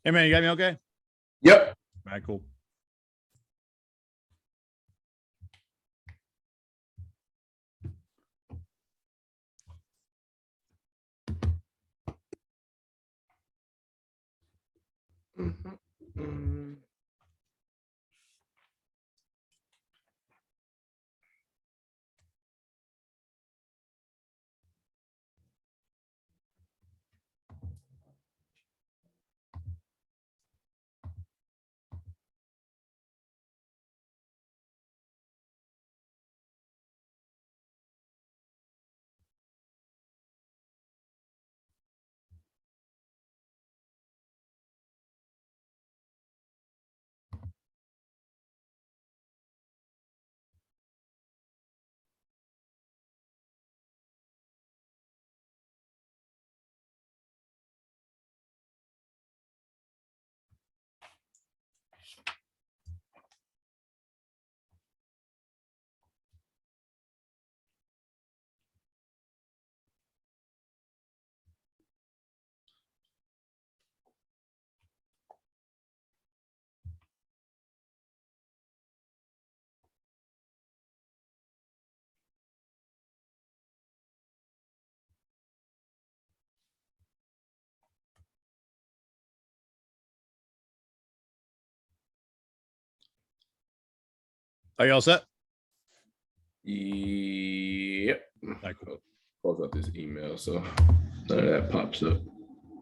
Hey, man, you got me okay? Yep. All right, cool. Are you all set? Yep. All right, cool. Close out this email so none of that pops up.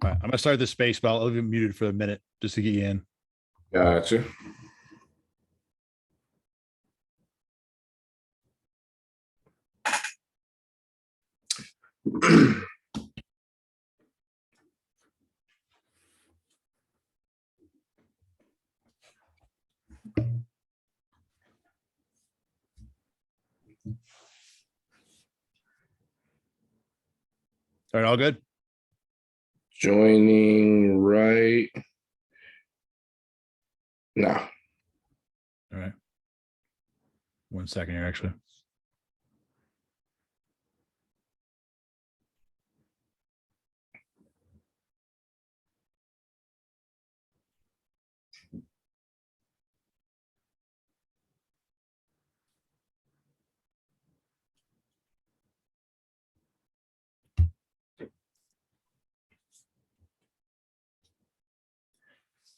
All right, I'm gonna start this space, but I'll leave it muted for a minute just to get you in. Gotcha. All right, all good? Joining right now. All right. 1 second here, actually.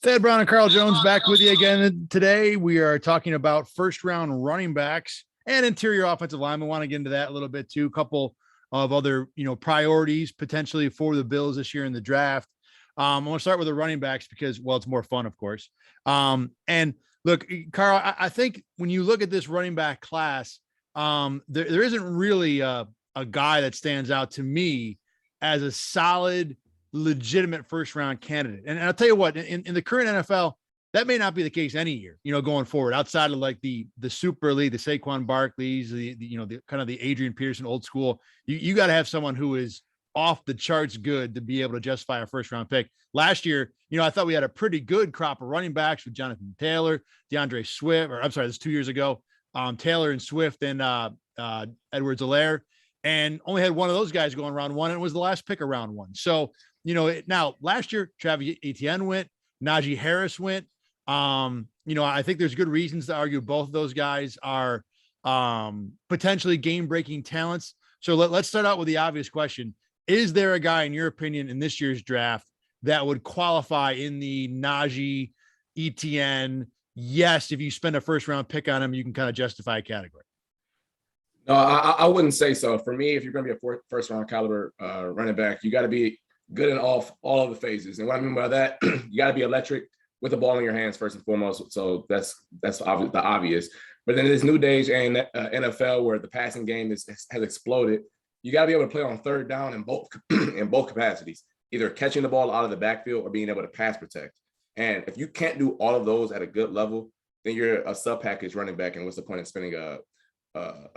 Thad Brown and Carl Jones back with you again today. We are talking about first round running backs and interior offensive linemen. Want to get into that a little bit too. A couple of other, priorities potentially for the Bills this year in the draft. I want to start with the running backs because, well, it's more fun, of course. And look, Carl, I think when you look at this running back class, there isn't really a guy that stands out to me as a solid, legitimate first round candidate. And I'll tell you what, in the current NFL, that may not be the case any year, going forward, outside of like the super elite, the Saquon Barkleys, the kind of the Adrian Peterson old school. You got to have someone who is off the charts good to be able to justify a first round pick. Last year, I thought we had a pretty good crop of running backs with Jonathan Taylor, DeAndre Swift, or I'm sorry, this was 2 years ago. Taylor and Swift and Edwards-Helaire, and only had one of those guys going round one, and it was the last pick of round one. So, now last year, Travis Etienne went, Najee Harris went. I think there's good reasons to argue both of those guys are potentially game-breaking talents. So let's start out with the obvious question. Is there a guy, in your opinion, in this year's draft that would qualify in the Najee, Etienne? Yes, if you spend a first-round pick on him, you can kind of justify a category. No, I wouldn't say so. For me, if you're going to be a first-round caliber running back, you got to be good in all of the phases. And what I mean by that, you got to be electric with the ball in your hands first and foremost. So that's the obvious. But then this new days and NFL where the passing game has exploded, you got to be able to play on third down in both capacities, either catching the ball out of the backfield or being able to pass protect. And if you can't do all of those at a good level, then you're a sub-package running back. And what's the point of spending a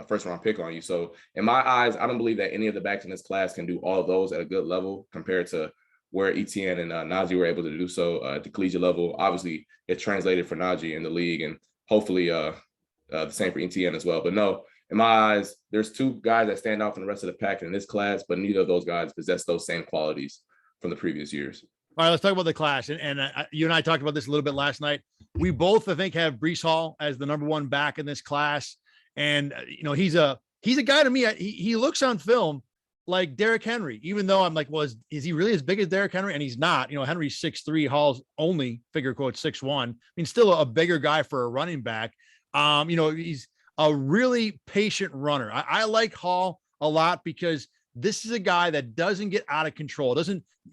first-round pick on you? So in my eyes, I don't believe that any of the backs in this class can do all of those at a good level compared to where Etienne and Najee were able to do so at the collegiate level. Obviously, it translated for Najee in the league, and hopefully the same for Etienne as well. But no, in my eyes, there's two guys that stand out from the rest of the pack in this class, but neither of those guys possess those same qualities from the previous years. All right, let's talk about the class. You and I talked about this a little bit last night. We both, I think, have Brees Hall as the number one back in this class. And, he's a guy to me. He looks on film like Derrick Henry, even though I'm like, well, is he really as big as Derrick Henry? And he's not. Henry's 6'3", Hall's only figure quote 6'1". I mean, still a bigger guy for a running back. He's a really patient runner. I like Hall a lot because this is a guy that doesn't get out of control.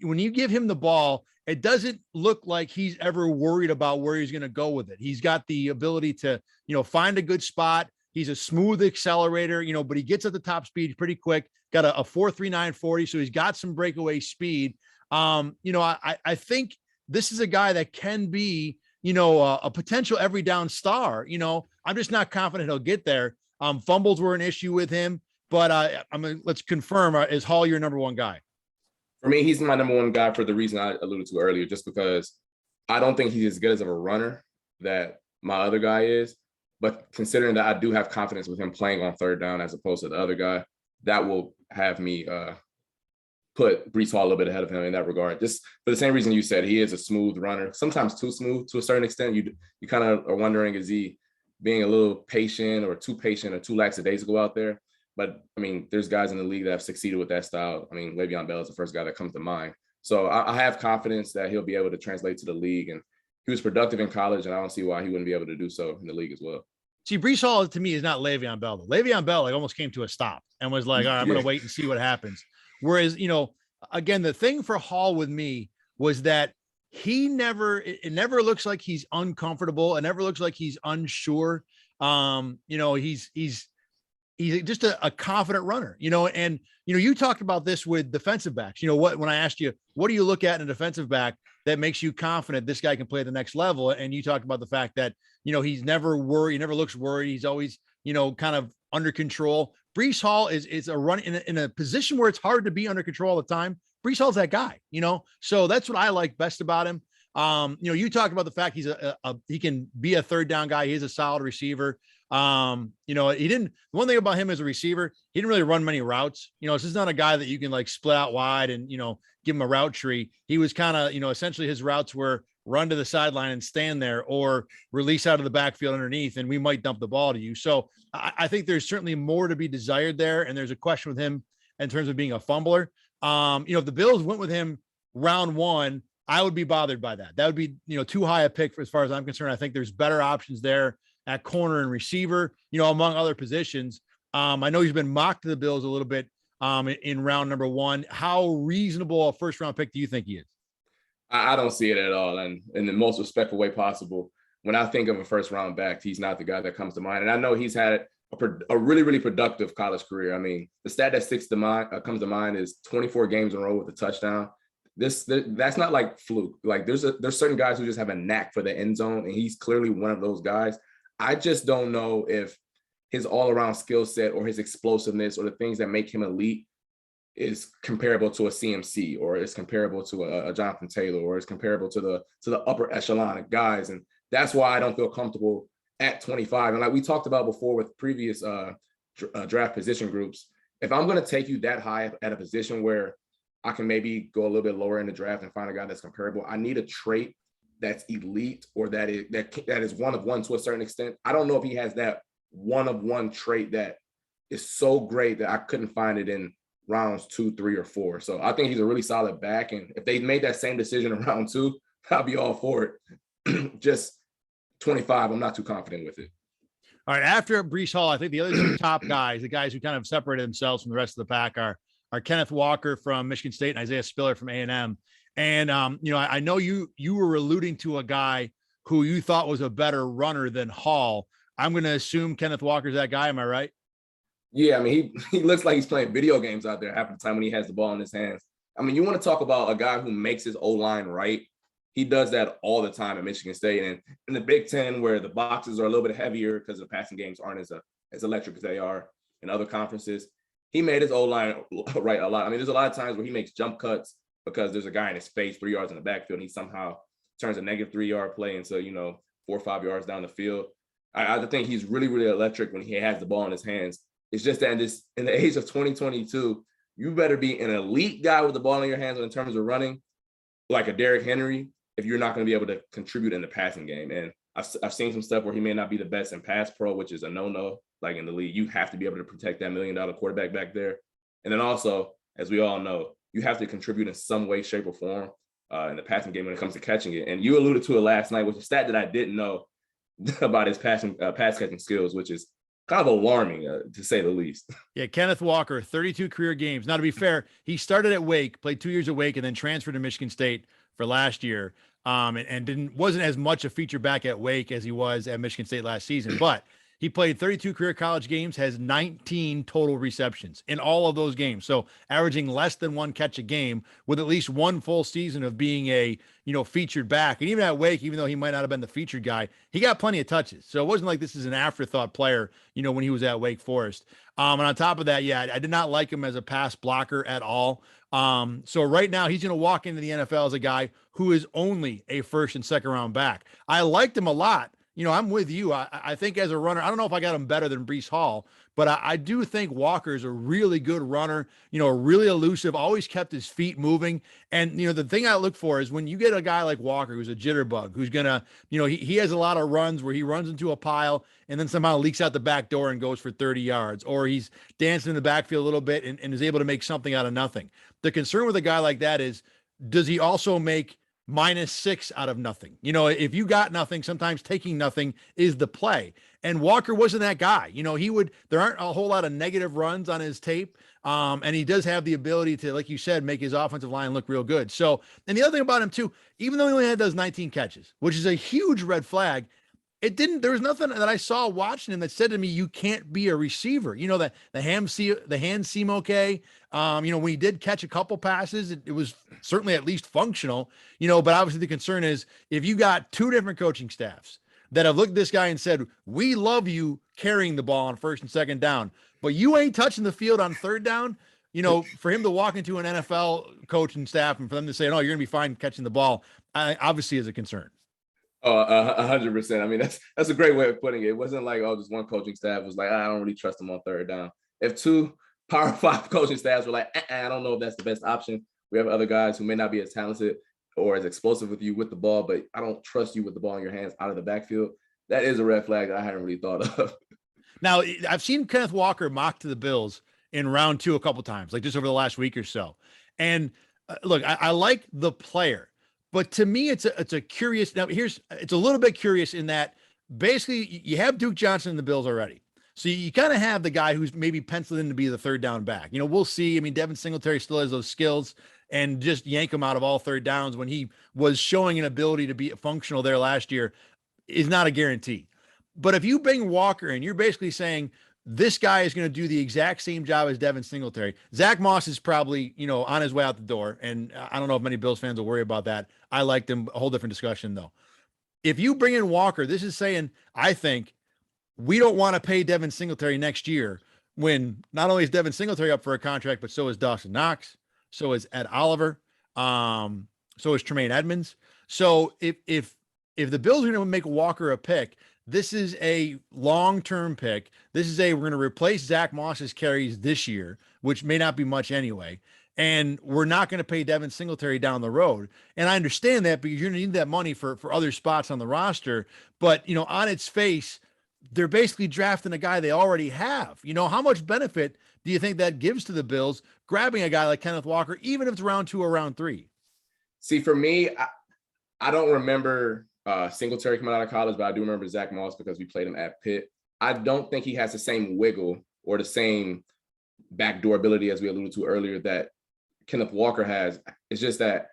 When you give him the ball, it doesn't look like he's ever worried about where he's going to go with it. He's got the ability to, find a good spot. He's a smooth accelerator, but he gets at the top speed pretty quick, got a 4.39 40. So he's got some breakaway speed. I think this is a guy that can be, a potential every down star. I'm just not confident he'll get there. Fumbles were an issue with him. But let's confirm, is Hall your number one guy? For me, he's my number one guy for the reason I alluded to earlier, just because I don't think he's as good as of a runner that my other guy is. But considering that I do have confidence with him playing on third down as opposed to the other guy, that will have me put Brees Hall a little bit ahead of him in that regard. Just for the same reason you said, he is a smooth runner, sometimes too smooth to a certain extent. You kind of are wondering, is he being a little patient or too lackadaisical out there? But, I mean, there's guys in the league that have succeeded with that style. I mean, Le'Veon Bell is the first guy that comes to mind. So I have confidence that he'll be able to translate to the league. And he was productive in college, and I don't see why he wouldn't be able to do so in the league as well. See, Brees Hall, to me, is not Le'Veon Bell. Though. Le'Veon Bell almost came to a stop and was like, all right, I'm going to wait and see what happens. Whereas, again, the thing for Hall with me was that it never looks like he's uncomfortable. It never looks like he's unsure. He's just a confident runner, and, you talked about this with defensive backs. When I asked you, what do you look at in a defensive back that makes you confident this guy can play at the next level? And you talked about the fact that, he's never worried. He never looks worried. He's always, kind of under control. Brees Hall is a run in a position where it's hard to be under control all the time. Brees Hall's that guy, so that's what I like best about him. You talked about the fact he can be a third down guy. He is a solid receiver. One thing about him as a receiver, he didn't really run many routes. This is not a guy that you can like split out wide and, give him a route tree. He was kind of, essentially his routes were run to the sideline and stand there or release out of the backfield underneath, and we might dump the ball to you. So I think there's certainly more to be desired there. And there's a question with him in terms of being a fumbler. If the Bills went with him round one, I would be bothered by that. That would be, too high a pick as far as I'm concerned. I think there's better options there at corner and receiver, among other positions. I know he's been mocked to the Bills a little bit in round number one. How reasonable a first round pick do you think he is? I don't see it at all. And in the most respectful way possible, when I think of a first round back, he's not the guy that comes to mind. And I know he's had a really, really productive college career. I mean, the stat that comes to mind is 24 games in a row with a touchdown. That's not like fluke. Like there's certain guys who just have a knack for the end zone, and he's clearly one of those guys. I just don't know if his all-around skill set or his explosiveness or the things that make him elite is comparable to a CMC, or is comparable to a Jonathan Taylor, or is comparable to the upper echelon of guys. And that's why I don't feel comfortable at 25. And like we talked about before with previous draft position groups, if I'm going to take you that high at a position where I can maybe go a little bit lower in the draft and find a guy that's comparable, I need a trait that's elite, or that is one of one to a certain extent. I don't know if he has that one of one trait that is so great that I couldn't find it in rounds 2, 3, or 4. So I think he's a really solid back. And if they made that same decision in round 2, I'll be all for it. Just 25, I'm not too confident with it. All right. After Brees Hall, I think the other two top guys, the guys who kind of separated themselves from the rest of the pack, are Kenneth Walker from Michigan State and Isaiah Spiller from A&M. And, I know you were alluding to a guy who you thought was a better runner than Hall. I'm going to assume Kenneth Walker's that guy. Am I right? Yeah, I mean, he looks like he's playing video games out there half the time when he has the ball in his hands. I mean, you want to talk about a guy who makes his O-line right. He does that all the time at Michigan State. And in the Big Ten, where the boxes are a little bit heavier because the passing games aren't as electric as they are in other conferences, he made his O-line right a lot. I mean, there's a lot of times where he makes jump cuts because there's a guy in his face 3 yards in the backfield, and he somehow turns a negative 3-yard play into, 4 or 5 yards down the field. I think he's really, really electric when he has the ball in his hands. It's just that in the age of 2022, you better be an elite guy with the ball in your hands in terms of running, like a Derrick Henry if you're not going to be able to contribute in the passing game. And I've seen some stuff where he may not be the best in pass pro, which is a no-no. Like in the league, you have to be able to protect that $1 million quarterback back there. And then also, as we all know, you have to contribute in some way, shape, or form in the passing game when it comes to catching it. And you alluded to it last night, which is a stat that I didn't know about his pass catching skills, which is kind of alarming to say the least. Yeah, Kenneth Walker, 32 career games. Now, to be fair, he started at Wake, played 2 years at Wake, and then transferred to Michigan State for last year. And wasn't as much a feature back at Wake as he was at Michigan State last season. But he played 32 career college games, has 19 total receptions in all of those games. So averaging less than 1 catch a game with at least 1 full season of being a, featured back. And even at Wake, even though he might not have been the featured guy, he got plenty of touches. So it wasn't like this is an afterthought player, when he was at Wake Forest. And on top of that, yeah, I did not like him as a pass blocker at all. So right now he's going to walk into the NFL as a guy who is only a first and second round back. I liked him a lot. I'm with you. I think as a runner, I don't know if I got him better than Breece Hall, but I do think Walker is a really good runner, really elusive, always kept his feet moving. And, the thing I look for is when you get a guy like Walker, who's a jitterbug, who's going to, he has a lot of runs where he runs into a pile and then somehow leaks out the back door and goes for 30 yards, or he's dancing in the backfield a little bit and is able to make something out of nothing. The concern with a guy like that is, does he also make -6 out of nothing? If you got nothing, sometimes taking nothing is the play. And Walker wasn't that guy. There aren't a whole lot of negative runs on his tape. And he does have the ability to, like you said, make his offensive line look real good. So, and the other thing about him too, even though he only had those 19 catches, which is a huge red flag, there was nothing that I saw watching him that said to me, you can't be a receiver. The hands seem okay. When he did catch a couple passes, it was certainly at least functional, but obviously the concern is if you got 2 different coaching staffs that have looked at this guy and said, we love you carrying the ball on first and second down, but you ain't touching the field on third down, for him to walk into an NFL coaching staff and for them to say, no, you're going to be fine catching the ball, obviously is a concern. 100%. I mean, that's a great way of putting it. It wasn't like, just one coaching staff was like, I don't really trust him on third down. If 2 Power 5 coaching staffs were like, I don't know if that's the best option. We have other guys who may not be as talented or as explosive with you with the ball, but I don't trust you with the ball in your hands out of the backfield. That is a red flag that I hadn't really thought of. Now, I've seen Kenneth Walker mock to the Bills in round 2 a couple times, like just over the last week or so. And look, I like the player. But to me, it's a curious. Now, it's a little bit curious in that basically you have Duke Johnson in the Bills already. So you kind of have the guy who's maybe penciled in to be the third down back. We'll see. I mean, Devin Singletary still has those skills, and just yank him out of all third downs when he was showing an ability to be functional there last year is not a guarantee. But if you bring Walker in, you're basically saying this guy is going to do the exact same job as Devin Singletary. Zack Moss is probably, on his way out the door. And I don't know if many Bills fans will worry about that. I liked him. A whole different discussion, though. If you bring in Walker, this is saying, I think we don't want to pay Devin Singletary next year when not only is Devin Singletary up for a contract, but so is Dawson Knox. So is Ed Oliver. So is Tremaine Edmonds. So if the Bills are going to make Walker a pick, this is a long-term pick. We're going to replace Zack Moss's carries this year, which may not be much anyway. And we're not going to pay Devin Singletary down the road. And I understand that because you're going to need that money for other spots on the roster. But, on its face, they're basically drafting a guy they already have. How much benefit do you think that gives to the Bills grabbing a guy like Kenneth Walker, even if it's round 2 or round 3? See, for me, I don't remember Singletary coming out of college, but I do remember Zack Moss because we played him at Pitt. I don't think he has the same wiggle or the same backdoor ability as we alluded to earlier that Kenneth Walker has. It's just that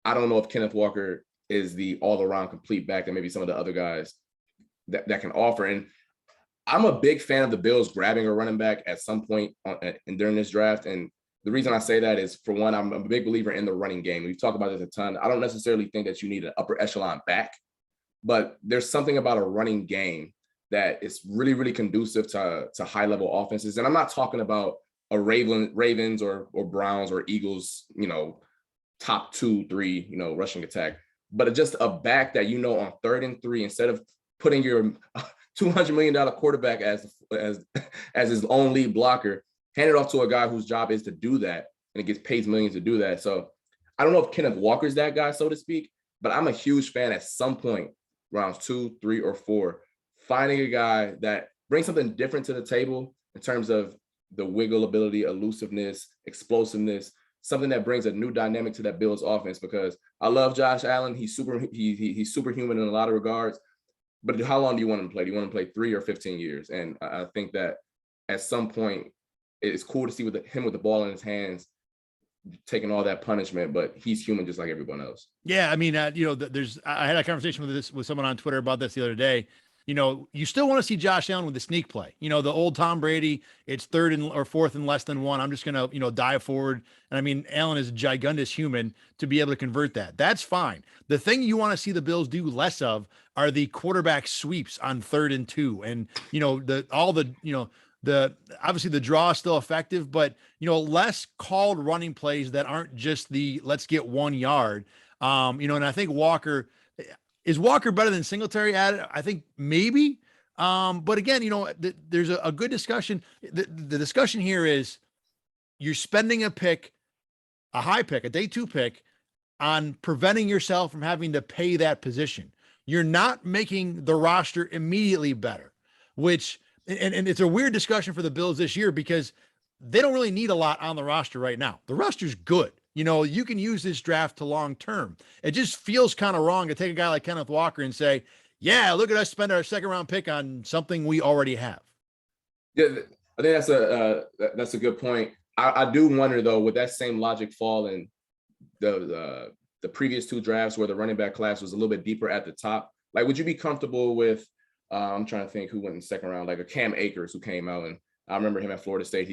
I don't know if Kenneth Walker is the all-around complete back that maybe some of the other guys that can offer. And I'm a big fan of the Bills grabbing a running back at some point during this draft. And the reason I say that is, for one, I'm a big believer in the running game. We've talked about this a ton. I don't necessarily think that you need an upper echelon back, but there's something about a running game that is really, really conducive to high-level offenses. And I'm not talking about a Ravens or Browns or Eagles, top 2, 3, rushing attack, but just a back that, on 3rd and 3, instead of putting your $200 million quarterback as his own lead blocker, hand it off to a guy whose job is to do that, and it gets paid millions to do that. So I don't know if Kenneth Walker's that guy, so to speak, but I'm a huge fan at some point, rounds 2, 3, or 4, finding a guy that brings something different to the table in terms of the wiggle ability, elusiveness, explosiveness, something that brings a new dynamic to that Bills offense. Because I love Josh Allen. He's superhuman in a lot of regards. But how long do you want him to play? Do you want him to play 3 or 15 years? And I think that at some point, it's cool to see him with the ball in his hands, taking all that punishment, but he's human just like everyone else. Yeah, I mean, I had a conversation with someone on Twitter about this the other day. You still want to see Josh Allen with the sneak play. The old Tom Brady, it's 3rd or 4th and less than 1. I'm just going to, dive forward. And I mean, Allen is a gigantous human to be able to convert that. That's fine. The thing you want to see the Bills do less of are the quarterback sweeps on 3rd and 2. And, obviously the draw is still effective, but less called running plays that aren't just the let's get 1 yard. And I think is Walker better than Singletary at it? I think maybe. But again, there's a good discussion. The discussion here is you're spending a high pick, a day 2 pick on preventing yourself from having to pay that position. You're not making the roster immediately better, which, and it's a weird discussion for the Bills this year because they don't really need a lot on the roster right now. The roster's good. You can use this draft to long term. It just feels kind of wrong to take a guy like Kenneth Walker and say, yeah, look at us spend our 2nd round pick on something we already have. Yeah, I think that's a good point. I do wonder though, would that same logic fall in the previous 2 drafts where the running back class was a little bit deeper at the top? Like, would you be comfortable with, I'm trying to think who went in the 2nd round, like a Cam Akers who came out, and I remember him at Florida State.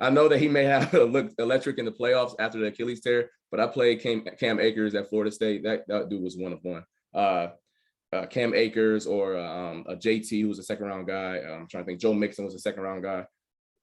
I know that he may have looked electric in the playoffs after the Achilles tear, but I played Cam Akers at Florida State. That dude was one of one. Cam Akers or a JT who was a 2nd round guy. I'm trying to think. Joe Mixon was a 2nd round guy.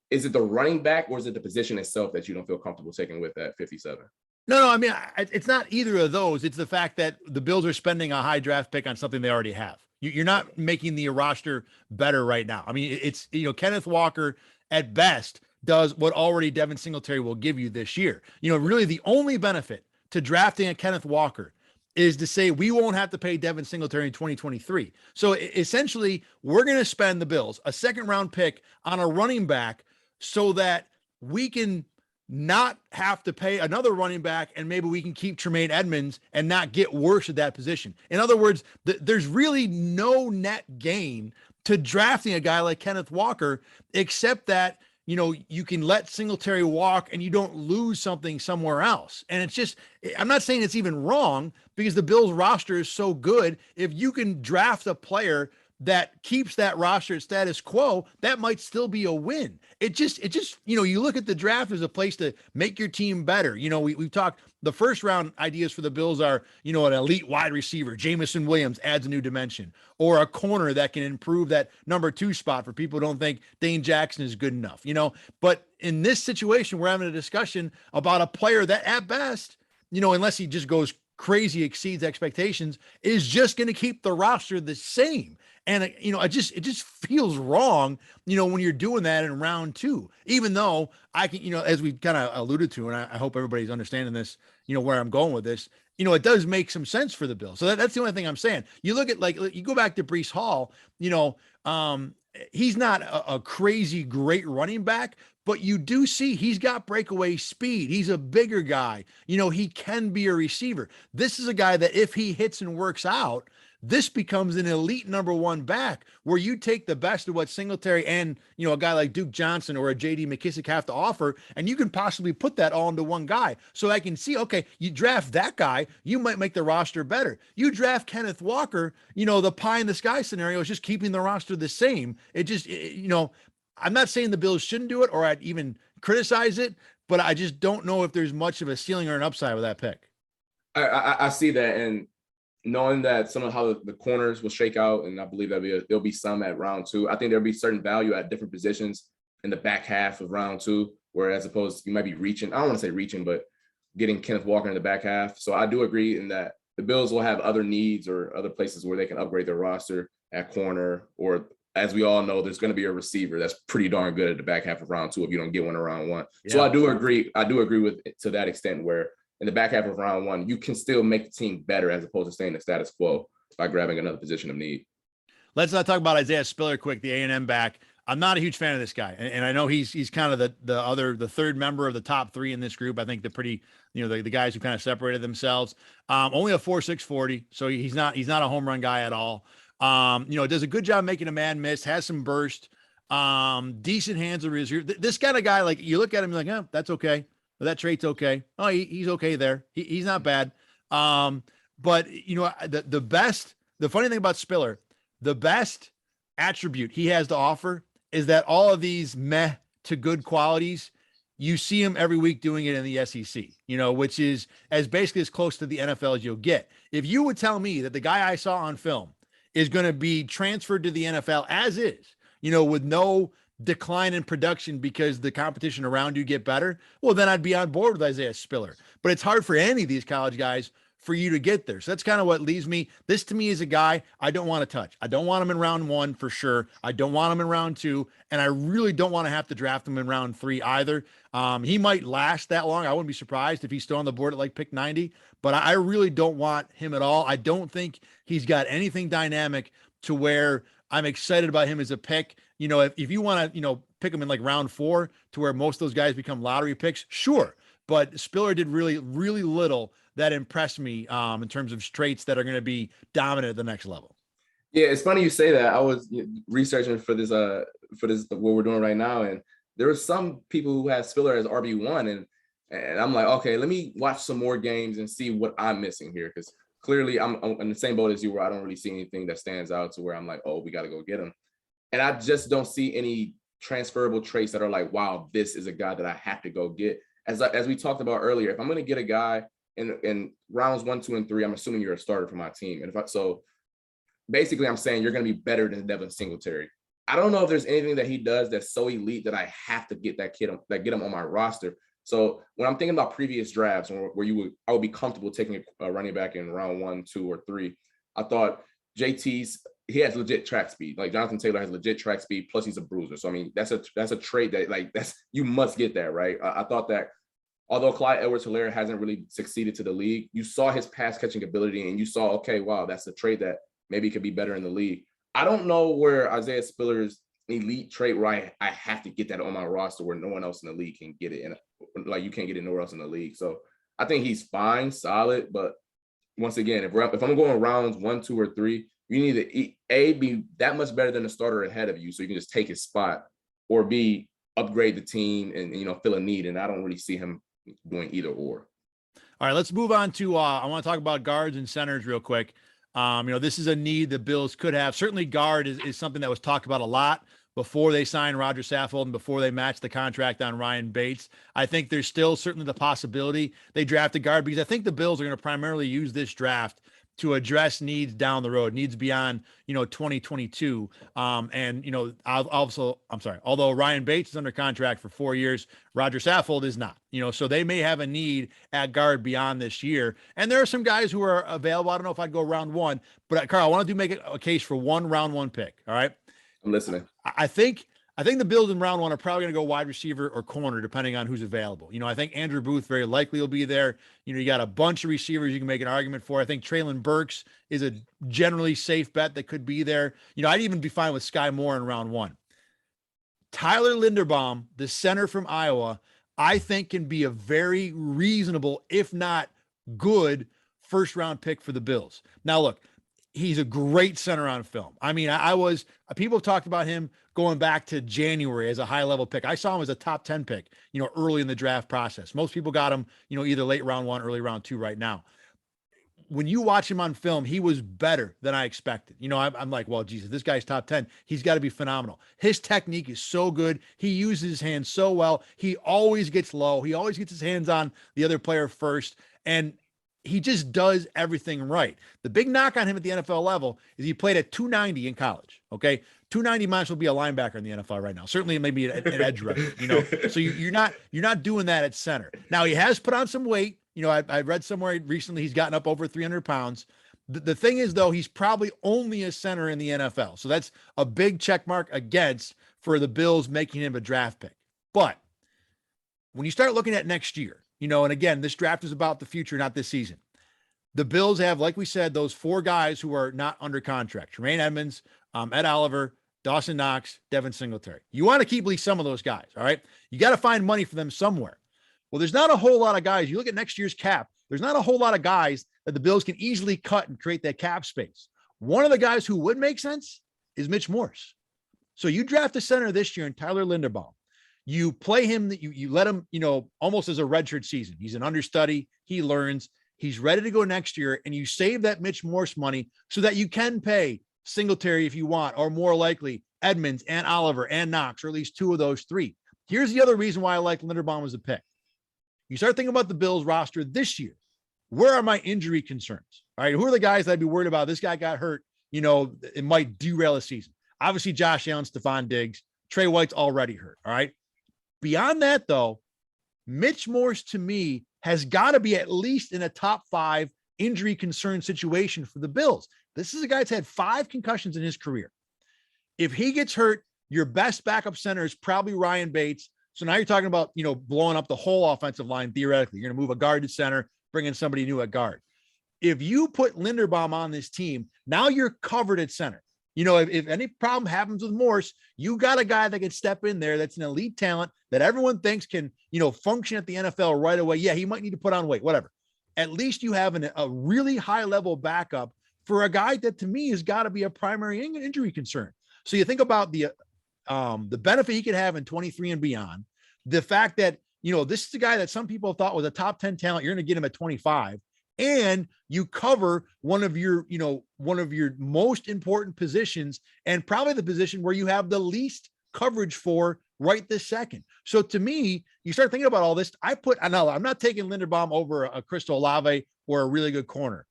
Is it the running back or is it the position itself that you don't feel comfortable taking with at 57? No, I mean, it's not either of those. It's the fact that the Bills are spending a high draft pick on something they already have. You're not making the roster better right now. I mean, it's, Kenneth Walker at best does what already Devin Singletary will give you this year. Really the only benefit to drafting a Kenneth Walker is to say we won't have to pay Devin Singletary in 2023. So essentially, we're going to spend the Bills a 2nd round pick on a running back so that we can not have to pay another running back and maybe we can keep Tremaine Edmonds and not get worse at that position. In other words, there's really no net gain to drafting a guy like Kenneth Walker, except that, you can let Singletary walk and you don't lose something somewhere else. And it's just, I'm not saying it's even wrong because the Bills roster is so good. If you can draft a player that keeps that roster status quo, that might still be a win. It just, you look at the draft as a place to make your team better. We've talked, the 1st round ideas for the Bills are, an elite wide receiver, Jamison Williams adds a new dimension, or a corner that can improve that number 2 spot for people who don't think Dane Jackson is good enough, but in this situation, we're having a discussion about a player that at best, unless he just goes crazy, exceeds expectations, is just going to keep the roster the same. And it just feels wrong, when you're doing that in round 2, even though I can, as we kind of alluded to, and I hope everybody's understanding this, where I'm going with this, it does make some sense for the Bills. So that's the only thing I'm saying. You look at, you go back to Breece Hall, he's not a crazy great running back, but you do see he's got breakaway speed. He's a bigger guy. He can be a receiver. This is a guy that if he hits and works out, this becomes an elite number 1 back where you take the best of what Singletary and, a guy like Duke Johnson or a JD McKissick have to offer, and you can possibly put that all into one guy. So I can see, okay, you draft that guy, you might make the roster better. You draft Kenneth Walker, the pie in the sky scenario is just keeping the roster the same. I'm not saying the Bills shouldn't do it or I'd even criticize it, but I just don't know if there's much of a ceiling or an upside with that pick. I see that, and knowing that some of how the corners will shake out, and I believe there'll be some at round 2. I think there'll be certain value at different positions in the back half of round 2, where as opposed you might be reaching, I don't want to say reaching, but getting Kenneth Walker in the back half. So I do agree in that the Bills will have other needs or other places where they can upgrade their roster at corner or as we all know, there's going to be a receiver that's pretty darn good at the back half of round 2 if you don't get one in round 1. Yeah. So I do agree with it to that extent, where in the back half of round 1, you can still make the team better as opposed to staying the status quo by grabbing another position of need. Let's not talk about Isaiah Spiller quick, the A&M back. I'm not a huge fan of this guy, and I know he's kind of the third member of the top 3 in this group. I think the guys who kind of separated themselves. Only a 4.6 40, so he's not a home run guy at all. Does a good job making a man miss, has some burst, decent hands of receiver. This kind of guy, like you look at him, you're like, oh, that's okay. That trait's okay. Oh, he's okay there. He's not bad. But the funny thing about Spiller, the best attribute he has to offer is that all of these meh to good qualities, you see him every week doing it in the SEC, which is basically as close to the NFL as you'll get. If you would tell me that the guy I saw on film is going to be transferred to the NFL as is, with no decline in production because the competition around you get better, well, then I'd be on board with Isaiah Spiller. But it's hard for any of these college guys for you to get there. So that's kind of what leaves me. This to me is a guy I don't want to touch. I don't want him in round 1 for sure. I don't want him in round 2. And I really don't want to have to draft him in round 3 either. He might last that long. I wouldn't be surprised if he's still on the board at like pick 90, but I really don't want him at all. I don't think he's got anything dynamic to where I'm excited about him as a pick. If you want to, pick him in like round 4 to where most of those guys become lottery picks, sure. But Spiller did really, really little that impressed me in terms of traits that are going to be dominant at the next level. Yeah, it's funny you say that. I was researching for this what we're doing right now, and there were some people who had Spiller as RB1, and I'm like, okay, let me watch some more games and see what I'm missing here, because clearly I'm in the same boat as you, where I don't really see anything that stands out to where I'm like, oh, we got to go get him, and I just don't see any transferable traits that are like, wow, this is a guy that I have to go get. As we talked about earlier, if I'm going to get a guy in rounds 1, 2, and 3, I'm assuming you're a starter for my team. And so basically I'm saying you're going to be better than Devin Singletary. I don't know if there's anything that he does that's so elite that I have to get get him on my roster. So when I'm thinking about previous drafts where I would be comfortable taking a running back in round 1, 2, or 3, I thought he has legit track speed. Like Jonathan Taylor has legit track speed, plus he's a bruiser. So I mean, that's a trait that you must get that, right? I thought that although Clyde Edwards-Helaire hasn't really succeeded to the league, you saw his pass catching ability and you saw, okay, wow, that's a trait that maybe could be better in the league. I don't know where Isaiah Spiller's elite trait where I have to get that on my roster where no one else in the league can get it. And like, you can't get it nowhere else in the league. So I think he's fine, solid. But once again, if I'm going rounds 1, 2, or 3, you need to be that much better than the starter ahead of you so you can just take his spot, or B, upgrade the team and fill a need. And I don't really see him doing either or. All right, let's move on to I want to talk about guards and centers real quick. This is a need the Bills could have. Certainly guard is something that was talked about a lot before they signed Roger Saffold and before they matched the contract on Ryan Bates. I think there's still certainly the possibility they draft a guard, because I think the Bills are going to primarily use this draft to address needs down the road, needs beyond, 2022. Although Ryan Bates is under contract for 4 years, Roger Saffold is not, so they may have a need at guard beyond this year. And there are some guys who are available. I don't know if I'd go round 1, but Carl, I want to make a case for one round 1 pick. All right. I'm listening. I think the Bills in round 1 are probably going to go wide receiver or corner, depending on who's available. I think Andrew Booth very likely will be there. You got a bunch of receivers you can make an argument for. I think Traylon Burks is a generally safe bet that could be there. I'd even be fine with Sky Moore in round 1. Tyler Linderbaum, the center from Iowa, I think can be a very reasonable, if not good, first round pick for the Bills. Now, look, he's a great center on film. I mean, people have talked about him going back to January as a high level pick. I saw him as a top 10 pick, early in the draft process. Most people got him, either late round 1, early round 2 right now. When you watch him on film, he was better than I expected. I'm like, well, Jesus, this guy's top 10. He's got to be phenomenal. His technique is so good. He uses his hands so well. He always gets low. He always gets his hands on the other player first. And he just does everything right. The big knock on him at the NFL level is he played at 290 in college. Okay. 290 might as well be a linebacker in the NFL right now. Certainly maybe an edge rusher, so you're not doing that at center. Now he has put on some weight. I read somewhere recently he's gotten up over 300 pounds. The thing is, though, he's probably only a center in the NFL. So that's a big check mark against for the Bills making him a draft pick. But when you start looking at next year, and again, this draft is about the future, not this season. The Bills have, like we said, those 4 guys who are not under contract: Tremaine Edmonds, Ed Oliver, Dawson Knox, Devin Singletary. You want to keep at least some of those guys, all right? You got to find money for them somewhere. Well, there's not a whole lot of guys. You look at next year's cap, there's not a whole lot of guys that the Bills can easily cut and create that cap space. One of the guys who would make sense is Mitch Morse. So you draft a center this year in Tyler Linderbaum. You play him, you let him, almost as a redshirt season. He's an understudy. He learns. He's ready to go next year, and you save that Mitch Morse money so that you can pay Singletary if you want, or more likely Edmonds and Oliver and Knox, or at least 2 of those 3. Here's the other reason why I like Linderbaum as a pick. You start thinking about the Bills roster this year. Where are my injury concerns? All right, who are the guys that I'd be worried about? This guy got hurt. It might derail a season. Obviously, Josh Allen, Stephon Diggs, Trey White's already hurt. All right. Beyond that, though, Mitch Morse to me has got to be at least in a top 5 injury concern situation for the Bills. This is a guy that's had 5 concussions in his career. If he gets hurt, your best backup center is probably Ryan Bates. So now you're talking about, blowing up the whole offensive line. Theoretically, you're going to move a guard to center, bring in somebody new at guard. If you put Linderbaum on this team, now you're covered at center. If any problem happens with Morse, you got a guy that can step in there. That's an elite talent that everyone thinks can, function at the NFL right away. Yeah, he might need to put on weight, whatever. At least you have a really high level backup for a guy that to me has got to be a primary injury concern. So you think about the benefit he could have in 23 and beyond. The fact that, this is a guy that some people thought was a top 10 talent. You're going to get him at 25. And you cover one of your most important positions, and probably the position where you have the least coverage for right this second. So to me, you start thinking about all this. I'm not taking Linderbaum over a Crystal Olave or a really good corner.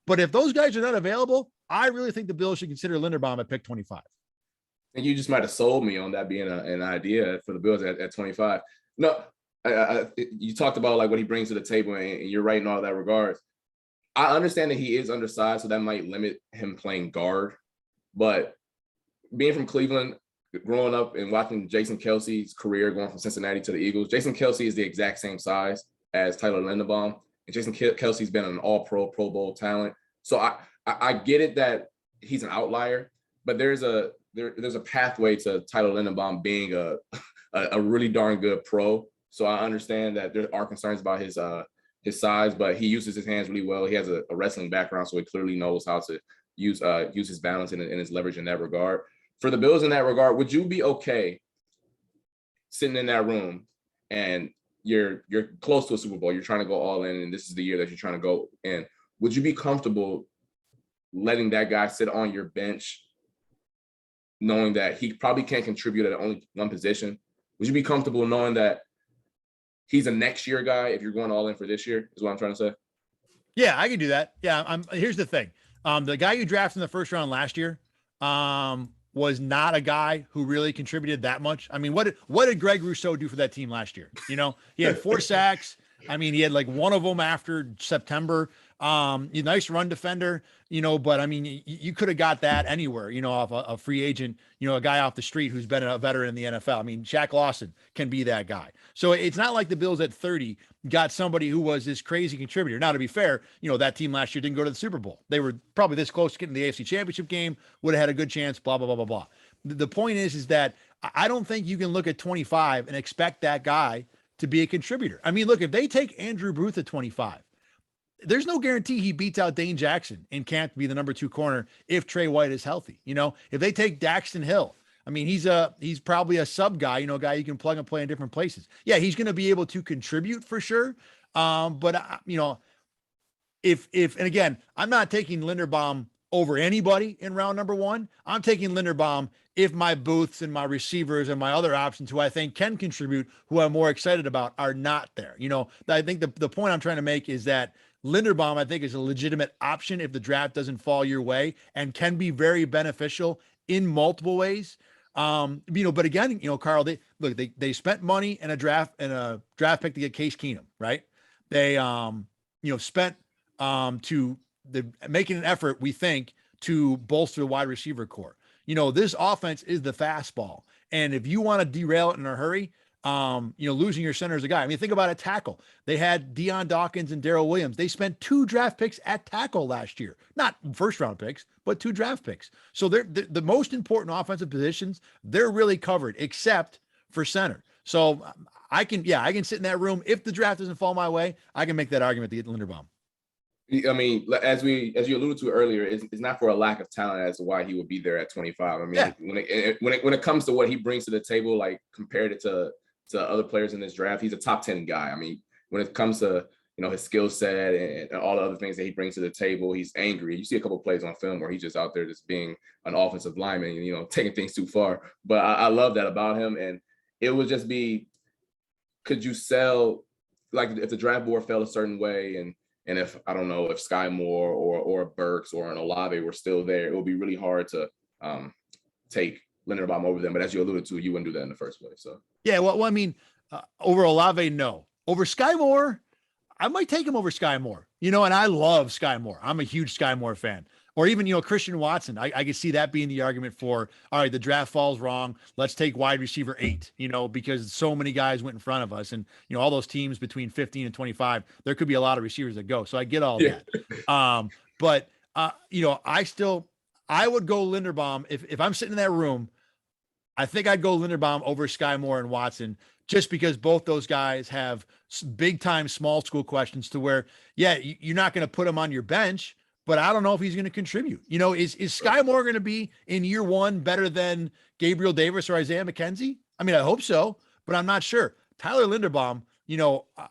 But if those guys are not available, I really think the Bills should consider Linderbaum at pick 25. And you just might have sold me on that being an idea for the Bills at 25. No, you talked about like what he brings to the table, and you're right in all that regards. I understand that he is undersized, so that might limit him playing guard. But being from Cleveland, growing up and watching Jason Kelce's career going from Cincinnati to the Eagles, Jason Kelce is the exact same size as Tyler Linderbaum. And Jason Kelce's been an all-pro, Pro Bowl talent. So I get it that he's an outlier, but there's a pathway to Tyler Linderbaum being a really darn good pro. So I understand that there are concerns about his size, but he uses his hands really well. He has a wrestling background, so he clearly knows how to use his balance and his leverage in that regard. For the Bills in that regard, would you be okay sitting in that room and you're close to a Super Bowl, you're trying to go all in, and this is the year that you're trying to go in? Would you be comfortable letting that guy sit on your bench, knowing that he probably can't contribute at only one position? Would you be comfortable knowing that he's a next year guy if you're going all in for this year, is what I'm trying to say? Yeah, I can do that. Yeah, here's the thing. The guy you drafted in the first round last year was not a guy who really contributed that much. I mean, what did Greg Rousseau do for that team last year? He had 4 sacks. I mean, he had like one of them after September. He's a nice run defender, but I mean, you could have got that anywhere, off a free agent, a guy off the street who's been a veteran in the NFL. I mean, Shaq Lawson can be that guy. So it's not like the Bills at 30 got somebody who was this crazy contributor. Now, to be fair, that team last year didn't go to the Super Bowl. They were probably this close to getting the AFC Championship game, would have had a good chance, blah, blah, blah, blah, blah. The point is that I don't think you can look at 25 and expect that guy to be a contributor. I mean, look, if they take Andrew Booth at 25, there's no guarantee he beats out Dane Jackson and can't be the number 2 corner if Trey White is healthy. If they take Daxton Hill, I mean, he's probably a sub guy, guy you can plug and play in different places. Yeah, he's going to be able to contribute for sure. But and again, I'm not taking Linderbaum over anybody in round number 1. I'm taking Linderbaum if my Booths and my receivers and my other options who I think can contribute, who I'm more excited about, are not there. I think the point I'm trying to make is that Linderbaum, I think, is a legitimate option if the draft doesn't fall your way, and can be very beneficial in multiple ways. But again, Carl, they spent money in a draft pick to get Case Keenum, right? They, spent to they're making an effort, we think, to bolster the wide receiver core. This offense is the fastball. And if you want to derail it in a hurry, losing your center is a guy. I mean, think about a tackle. They had Deion Dawkins and Darrell Williams. They spent 2 draft picks at tackle last year, not first round picks, but 2 draft picks. So they're the most important offensive positions. They're really covered, except for center. So I can sit in that room. If the draft doesn't fall my way, I can make that argument to get Linderbaum. I mean, as you alluded to earlier, it's not for a lack of talent as to why he would be there at 25. I mean, when it comes to what he brings to the table, like compared it to other players in this draft, he's a top 10 guy. I mean, when it comes to his skill set and all the other things that he brings to the table, he's angry. You see a couple of plays on film where he's just out there just being an offensive lineman, taking things too far. But I love that about him, and it would just be, could you sell, like if the draft board fell a certain way and if, I don't know, if Sky Moore or Burks or an Olave were still there, it would be really hard to take Linderbaum over them. But as you alluded to, you wouldn't do that in the first place. So yeah, well, I mean, over Olave, no. Over Sky Moore, I might take him over Sky Moore. And I love Sky Moore. I'm a huge Sky Moore fan. Or even, Christian Watson. I could see that being the argument for, all right, the draft falls wrong. Let's take wide receiver 8, because so many guys went in front of us. And, all those teams between 15 and 25, there could be a lot of receivers that go. So I get all that. But I would go Linderbaum. If I'm sitting in that room, I think I'd go Linderbaum over Sky Moore and Watson, just because both those guys have big time small school questions to where, you're not going to put them on your bench, but I don't know if he's going to contribute. Is Sky Moore going to be in year 1 better than Gabriel Davis or Isaiah McKenzie? I mean, I hope so, but I'm not sure. Tyler Linderbaum,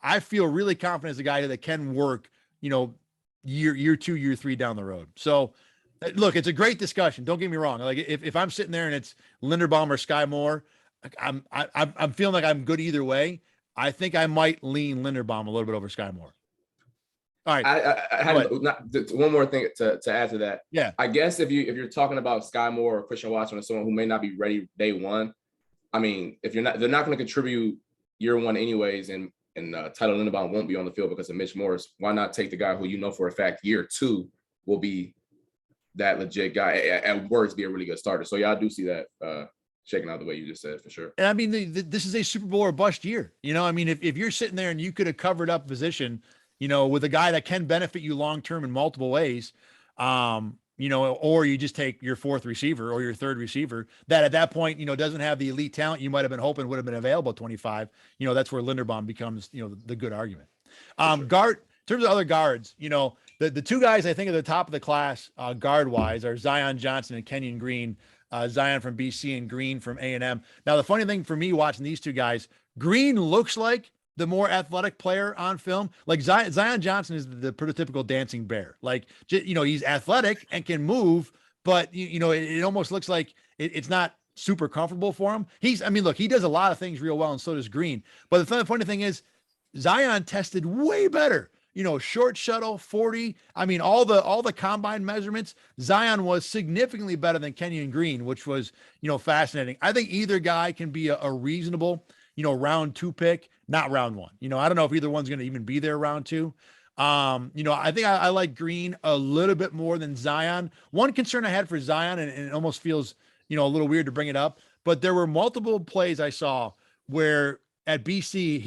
I feel really confident as a guy that can work, year 2, year 3 down the road. So look, it's a great discussion. Don't get me wrong. Like if I'm sitting there and it's Linderbaum or Sky Moore, I'm feeling like I'm good either way. I think I might lean Linderbaum a little bit over Sky Moore. All right. I had one more thing to add to that. Yeah. I guess if you're talking about Sky Moore or Christian Watson or someone who may not be ready day 1, I mean, they're not going to contribute year 1 anyways, and Tyler Linderbaum won't be on the field because of Mitch Morse. Why not take the guy who for a fact year 2 will be that legit guy, at worst be a really good starter. So I do see that shaking out the way you just said, for sure. And I mean, this is a Super Bowl or bust year. I mean, if you're sitting there and you could have covered up position, with a guy that can benefit you long-term in multiple ways, or you just take your 4th receiver or your 3rd receiver that at that point, doesn't have the elite talent you might've been hoping would have been available at 25, that's where Linderbaum becomes, the good argument. Sure. Guard, in terms of other guards, the 2 guys I think at the top of the class, guard wise, are Zion Johnson and Kenyon Green. Zion from BC and Green from A&M. Now, the funny thing for me watching these 2 guys, Green looks like the more athletic player on film. Like Zion Johnson is the prototypical dancing bear. Like, he's athletic and can move, but it almost looks like it's not super comfortable for him. He does a lot of things real well, and so does Green. But the funny thing is, Zion tested way better. Short shuttle, 40. I mean, all the combine measurements, Zion was significantly better than Kenyon Green, which was, fascinating. I think either guy can be a reasonable, round 2 pick, not round 1. I don't know if either one's going to even be there round 2. I think I like Green a little bit more than Zion. One concern I had for Zion, and it almost feels, a little weird to bring it up, but there were multiple plays I saw where at BC,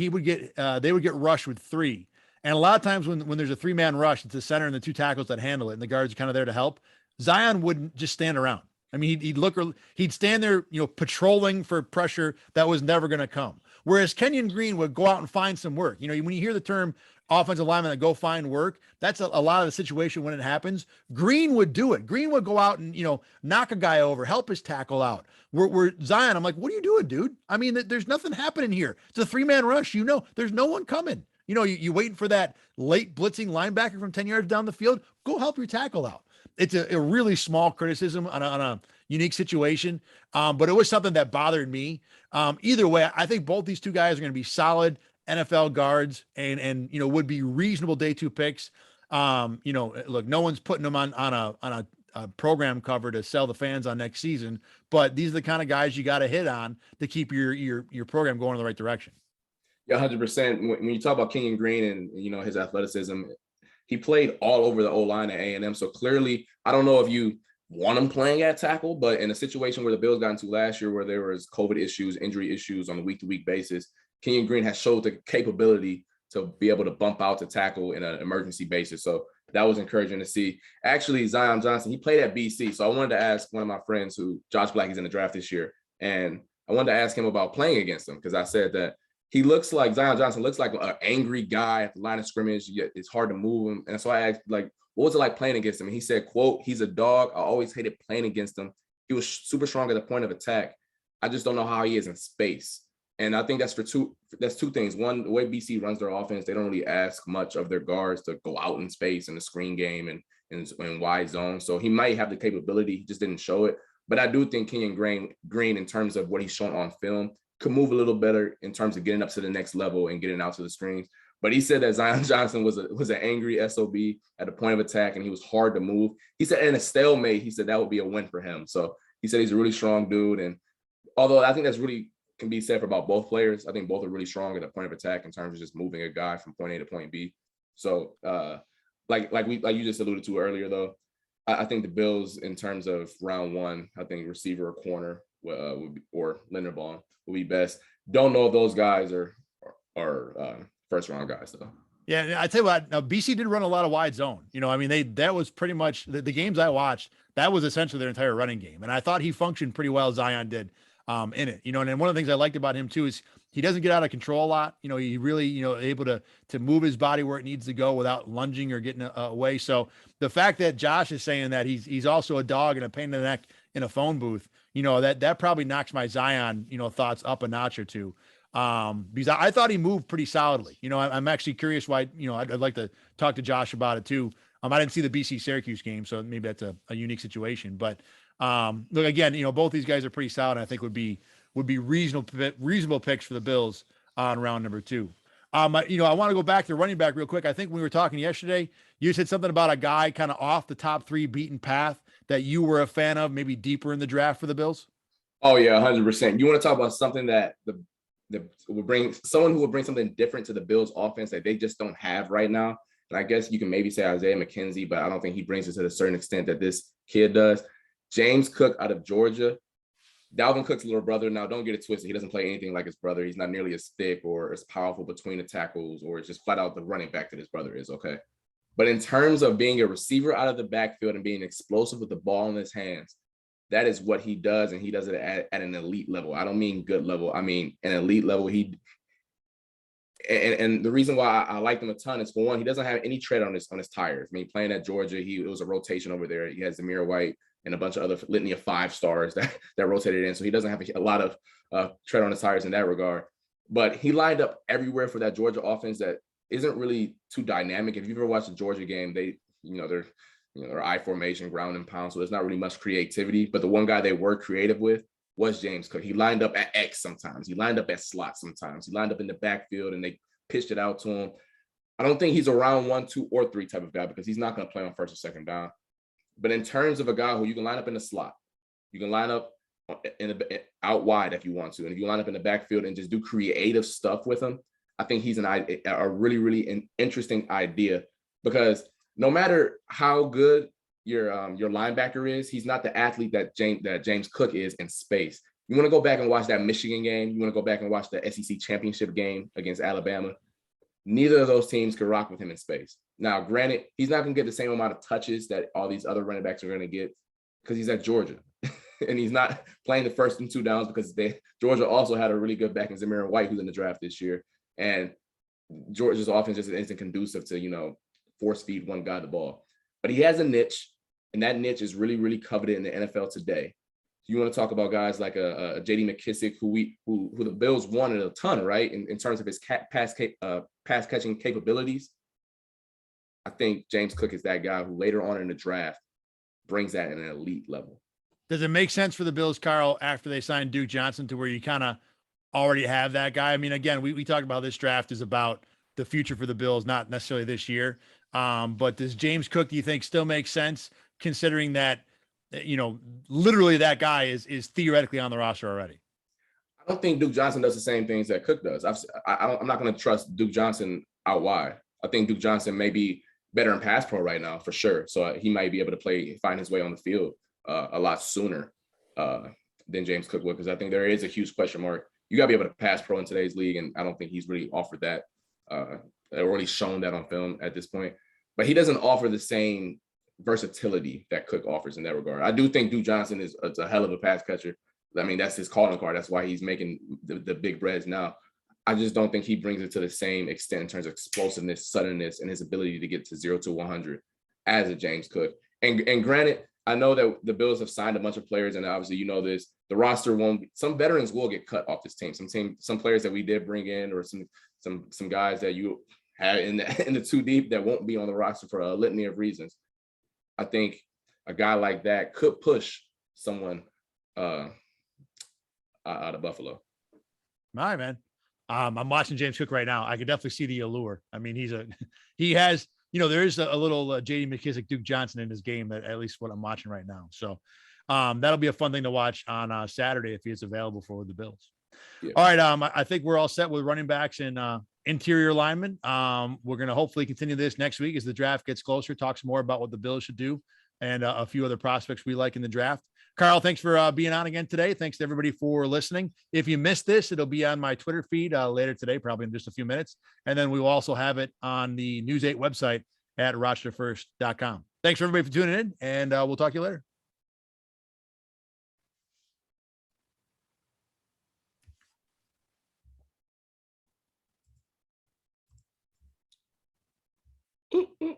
they would get rushed with 3. And a lot of times when there's a 3-man rush, it's the center and the 2 tackles that handle it, and the guards are kind of there to help. Zion wouldn't just stand around. I mean, he'd stand there, patrolling for pressure that was never going to come. Whereas Kenyon Green would go out and find some work. When you hear the term offensive lineman that go find work, that's a lot of the situation when it happens. Green would do it. Green would go out and, knock a guy over, help his tackle out. Where Zion, I'm like, what are you doing, dude? I mean, there's nothing happening here. It's a 3-man rush. There's no one coming. You waiting for that late blitzing linebacker from 10 yards down the field, go help your tackle out. It's a really small criticism on a unique situation. But it was something that bothered me. Either way, I think both these 2 guys are going to be solid NFL guards and would be reasonable day 2 picks. Look, no one's putting them on a program cover to sell the fans on next season, but these are the kind of guys you got to hit on to keep your program going in the right direction. Yeah, 100%. When you talk about Kenyon Green and his athleticism, He played all over the O-line at A&M. So clearly, I don't know if you want him playing at tackle, but in a situation where the Bills got into last year where there was COVID issues, injury issues on a week-to-week basis, Kenyon Green has showed the capability to be able to bump out to tackle in an emergency basis. So that was encouraging to see. Actually, Zion Johnson, he played at BC. So I wanted to ask one of my friends who, Josh Black, is in the draft this year. And I wanted to ask him about playing against him because I said that he looks like Zion Johnson looks like an angry guy at the line of scrimmage. It's hard to move him. And so I asked, like, what was it like playing against him? And he said, quote, he's a dog. I always hated playing against him. He was super strong at the point of attack. I just don't know how he is in space. And I think that's two things. One, the way BC runs their offense, they don't really ask much of their guards to go out in space in the screen game and wide zone. So he might have the capability, he just didn't show it. But I do think Kenyon Green, in terms of what he's shown on film, could move a little better in terms of getting up to the next level and getting out to the screens. But he said that Zion Johnson was an angry SOB at the point of attack, and he was hard to move. He said in a stalemate, he said that would be a win for him. So he said he's a really strong dude. And although I think that's really can be said for about both players, I think both are really strong at the point of attack in terms of just moving a guy from point A to point B. So like you just alluded to earlier, though, I think the Bills in terms of round one, I think receiver or corner would be, or Linderbaum would be best. Don't know if those guys are first round guys though. Yeah, I tell you what, now BC did run a lot of wide zone. You know, I mean, that was pretty much the games I watched, that was essentially their entire running game. And I thought he functioned pretty well, Zion did in it, you know, and then one of the things I liked about him too is he doesn't get out of control a lot. You know, he really, you know, able to move his body where it needs to go without lunging or getting away. So the fact that Josh is saying that he's also a dog and a pain in the neck in a phone booth, you know, that probably knocks my Zion, you know, thoughts up a notch or two. Because I thought he moved pretty solidly. You know, I'm actually curious why, you know, I'd like to talk to Josh about it too. I didn't see the BC Syracuse game, so maybe that's a unique situation, but look, again, you know, both these guys are pretty solid. And I think would be reasonable picks for the Bills on round number 2. You know, I want to go back to running back real quick. I think when we were talking yesterday, you said something about a guy kind of off the top 3 beaten path that you were a fan of, maybe deeper in the draft for the Bills. Oh yeah, 100%. You want to talk about something that will bring someone who will bring something different to the Bills offense that they just don't have right now. And I guess you can maybe say Isaiah McKenzie, but I don't think he brings it to the certain extent that this kid does. James Cook out of Georgia. Dalvin Cook's little brother. Now, don't get it twisted. He doesn't play anything like his brother. He's not nearly as thick or as powerful between the tackles or just flat out the running back that his brother is, okay? But in terms of being a receiver out of the backfield and being explosive with the ball in his hands, that is what he does, and he does it at an elite level. I don't mean good level. I mean an elite level. And the reason why I like him a ton is, for one, he doesn't have any tread on his tires. I mean, playing at Georgia, it was a rotation over there. He has Zamir White and a bunch of other litany of 5 stars that rotated in. So he doesn't have a lot of tread on his tires in that regard. But he lined up everywhere for that Georgia offense that isn't really too dynamic. If you've ever watched the Georgia game, they're I formation, ground and pound. So there's not really much creativity. But the one guy they were creative with was James Cook. He lined up at X sometimes. He lined up at slot sometimes. He lined up in the backfield and they pitched it out to him. I don't think he's a round 1, 2, or 3 type of guy because he's not going to play on first or second down. But in terms of a guy who you can line up in the slot, you can line up out wide if you want to, and if you line up in the backfield and just do creative stuff with him, I think he's a really, really interesting idea, because no matter how good your linebacker is, he's not the athlete that James Cook is in space. You want to go back and watch that Michigan game. You want to go back and watch the SEC championship game against Alabama. Neither of those teams could rock with him in space. Now, granted, he's not going to get the same amount of touches that all these other running backs are going to get because he's at Georgia. And he's not playing the first and 2 downs because Georgia also had a really good back in Zamir White, who's in the draft this year. And Georgia's offense just isn't conducive to, force feed one guy the ball. But he has a niche, and that niche is really, really coveted in the NFL today. You want to talk about guys like a J.D. McKissick, who the Bills wanted a ton, right, in terms of his pass catching capabilities. I think James Cook is that guy who later on in the draft brings that at an elite level. Does it make sense for the Bills, Carl, after they signed Duke Johnson, to where you kind of already have that guy? I mean, again, we talked about this draft is about the future for the Bills, not necessarily this year. But does James Cook, do you think, still make sense, considering that, literally that guy is theoretically on the roster already? I don't think Duke Johnson does the same things that Cook does. I'm not going to trust Duke Johnson out wide. I think Duke Johnson may be better in pass pro right now for sure. So he might be able to find his way on the field a lot sooner than James Cook would, because I think there is a huge question mark. You got to be able to pass pro in today's league, and I don't think he's really offered that or really shown that on film at this point. But he doesn't offer the same versatility that Cook offers in that regard. I do think Duke Johnson is a hell of a pass catcher. I mean, that's his calling card. That's why he's making the big breads now. I just don't think he brings it to the same extent in terms of explosiveness, suddenness, and his ability to get to 0 to 100 as a James Cook. And granted, I know that the Bills have signed a bunch of players, and obviously you know this. The roster won't. Some veterans will get cut off this team. Some players that we did bring in, or some guys that you had in the too deep that won't be on the roster for a litany of reasons. I think a guy like that could push someone out of Buffalo. All right, man. I'm watching James Cook right now. I could definitely see the allure. I mean, he has, there is a little J.D. McKissick, Duke Johnson in his game, at least what I'm watching right now. So that'll be a fun thing to watch on Saturday if he is available for the Bills. Yeah. All right. I think we're all set with running backs and interior linemen. We're going to hopefully continue this next week as the draft gets closer, talk some more about what the Bills should do and a few other prospects we like in the draft. Carl, thanks for being on again today. Thanks to everybody for listening. If you missed this, it'll be on my Twitter feed later today, probably in just a few minutes. And then we will also have it on the News 8 website at RochesterFirst.com. Thanks for everybody for tuning in, and we'll talk to you later.